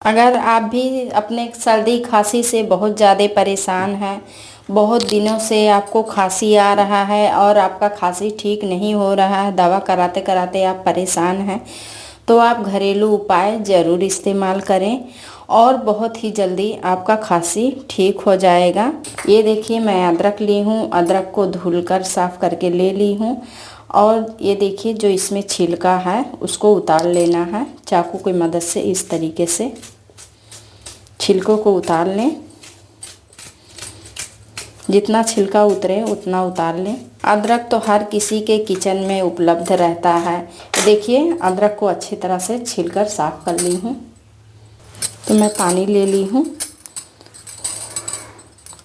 अगर आप भी अपने सर्दी खांसी से बहुत ज़्यादा परेशान हैं, बहुत दिनों से आपको खांसी आ रहा है और आपका खांसी ठीक नहीं हो रहा है, दवा कराते कराते आप परेशान हैं, तो आप घरेलू उपाय ज़रूर इस्तेमाल करें और बहुत ही जल्दी आपका खांसी ठीक हो जाएगा। ये देखिए, मैं अदरक ली हूँ, अदरक को धुलकर साफ़ करके ले ली हूँ और ये देखिए जो इसमें छिलका है उसको उतार लेना है चाकू की मदद से। इस तरीके से छिलकों को उतार लें, जितना छिलका उतरे उतना उतार लें। अदरक तो हर किसी के किचन में उपलब्ध रहता है। देखिए, अदरक को अच्छी तरह से छीलकर साफ़ कर ली हूँ। तो मैं पानी ले ली हूँ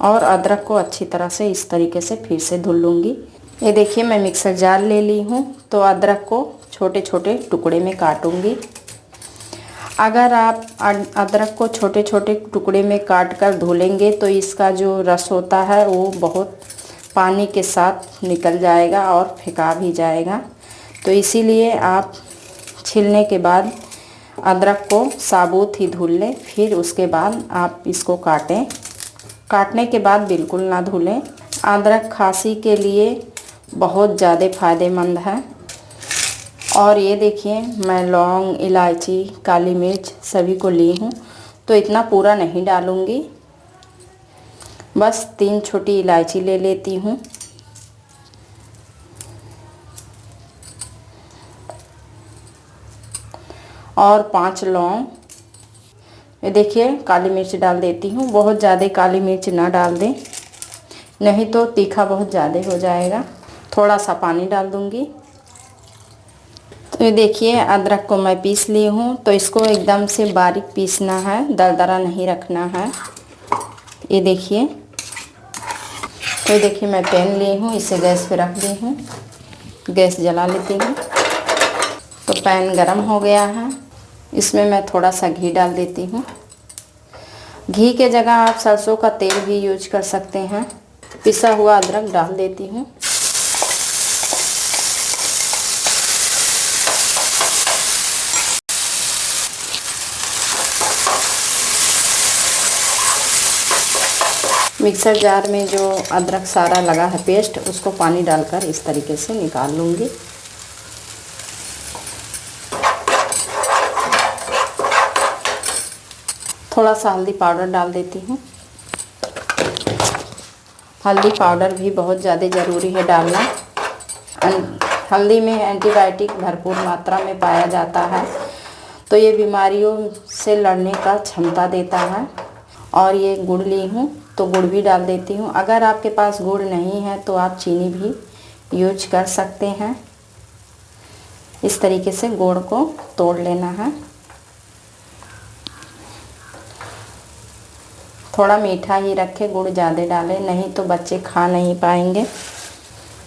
और अदरक को अच्छी तरह से इस तरीके से फिर से धुल लूँगी। ये देखिए, मैं मिक्सर जार ले ली हूँ। तो अदरक को छोटे छोटे टुकड़े में काटूँगी। अगर आप अदरक को छोटे छोटे टुकड़े में काट कर धुलेंगे तो इसका जो रस होता है वो बहुत पानी के साथ निकल जाएगा और फेंका भी जाएगा। तो इसीलिए आप छीलने के बाद अदरक को साबुत ही धुल लें, फिर उसके बाद आप इसको काटें। काटने के बाद बिल्कुल ना धुलें। अदरक खांसी के लिए बहुत ज़्यादा फ़ायदेमंद है। और ये देखिए, मैं लौंग, इलायची, काली मिर्च सभी को ली हूँ। तो इतना पूरा नहीं डालूँगी, बस 3 छोटी इलायची ले लेती हूँ। और 5 लौंग। ये देखिए, काली मिर्च डाल देती हूँ। बहुत ज़्यादा काली मिर्च ना डाल दें, नहीं तो तीखा बहुत ज़्यादा हो जाएगा। थोड़ा सा पानी डाल दूँगी। तो ये देखिए, अदरक को मैं पीस ली हूँ। तो इसको एकदम से बारीक पीसना है, दरदरा नहीं रखना है। ये देखिए, तो ये देखिए, मैं पैन ली हूँ, इसे गैस पे रख दी हूँ। गैस जला लेती हूँ। तो पैन गरम हो गया है, इसमें मैं थोड़ा सा घी डाल देती हूँ। घी के जगह आप सरसों का तेल भी यूज कर सकते हैं। पिसा हुआ अदरक डाल देती हूँ। मिक्सर जार में जो अदरक सारा लगा है पेस्ट, उसको पानी डालकर इस तरीके से निकाल लूँगी। थोड़ा सा हल्दी पाउडर डाल देती हूँ। हल्दी पाउडर भी बहुत ज़्यादा ज़रूरी है डालना। हल्दी में एंटीबायोटिक भरपूर मात्रा में पाया जाता है, तो ये बीमारियों से लड़ने का क्षमता देता है। और ये गुड़ ली हूँ, तो गुड़ भी डाल देती हूँ। अगर आपके पास गुड़ नहीं है तो आप चीनी भी यूज कर सकते हैं। इस तरीके से गुड़ को तोड़ लेना है। थोड़ा मीठा ही रखें, गुड़ ज़्यादा डालें, नहीं तो बच्चे खा नहीं पाएंगे,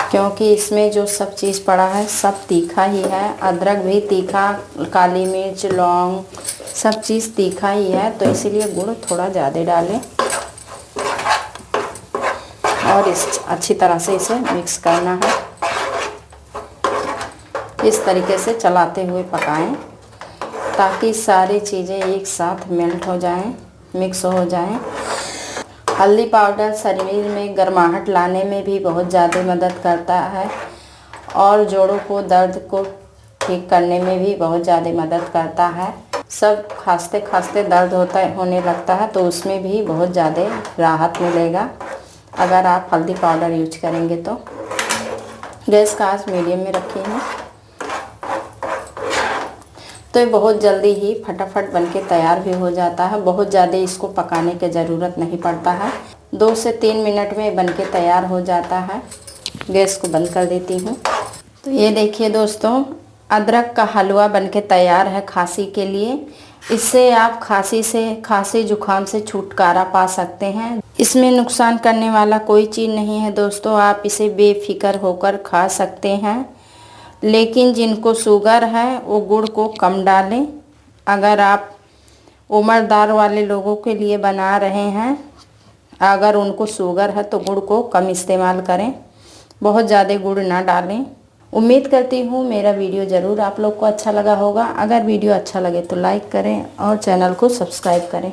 क्योंकि इसमें जो सब चीज़ पड़ा है सब तीखा ही है। अदरक भी तीखा, काली मिर्च, लौंग, सब चीज़ तीखा ही है। तो इसीलिए गुड़ थोड़ा ज़्यादा डालें और इस अच्छी तरह से इसे मिक्स करना है। इस तरीके से चलाते हुए पकाएं ताकि सारी चीज़ें एक साथ मेल्ट हो जाएं, मिक्स हो जाएं। हल्दी पाउडर शरीर में गर्माहट लाने में भी बहुत ज़्यादा मदद करता है और जोड़ों को दर्द को ठीक करने में भी बहुत ज़्यादा मदद करता है। सब खांसते खांसते दर्द होने लगता है, तो उसमें भी बहुत ज़्यादा राहत मिलेगा अगर आप हल्दी पाउडर यूज करेंगे तो। गैस का आंच मीडियम में रखी है। तो ये बहुत जल्दी ही फटाफट बनके तैयार भी हो जाता है। बहुत ज़्यादा इसको पकाने की ज़रूरत नहीं पड़ता है। 2 से 3 मिनट में बनके तैयार हो जाता है। गैस को बंद कर देती हूँ। तो ये देखिए दोस्तों, अदरक का हलवा बनके तैयार है खांसी के लिए। इससे आप खांसी जुकाम से छुटकारा पा सकते हैं। इसमें नुकसान करने वाला कोई चीज़ नहीं है दोस्तों, आप इसे बेफिक्र होकर खा सकते हैं। लेकिन जिनको शुगर है वो गुड़ को कम डालें। अगर आप उम्रदार वाले लोगों के लिए बना रहे हैं, अगर उनको शुगर है तो गुड़ को कम इस्तेमाल करें, बहुत ज़्यादा गुड़ ना डालें। उम्मीद करती हूँ मेरा वीडियो ज़रूर आप लोग को अच्छा लगा होगा। अगर वीडियो अच्छा लगे तो लाइक करें और चैनल को सब्सक्राइब करें।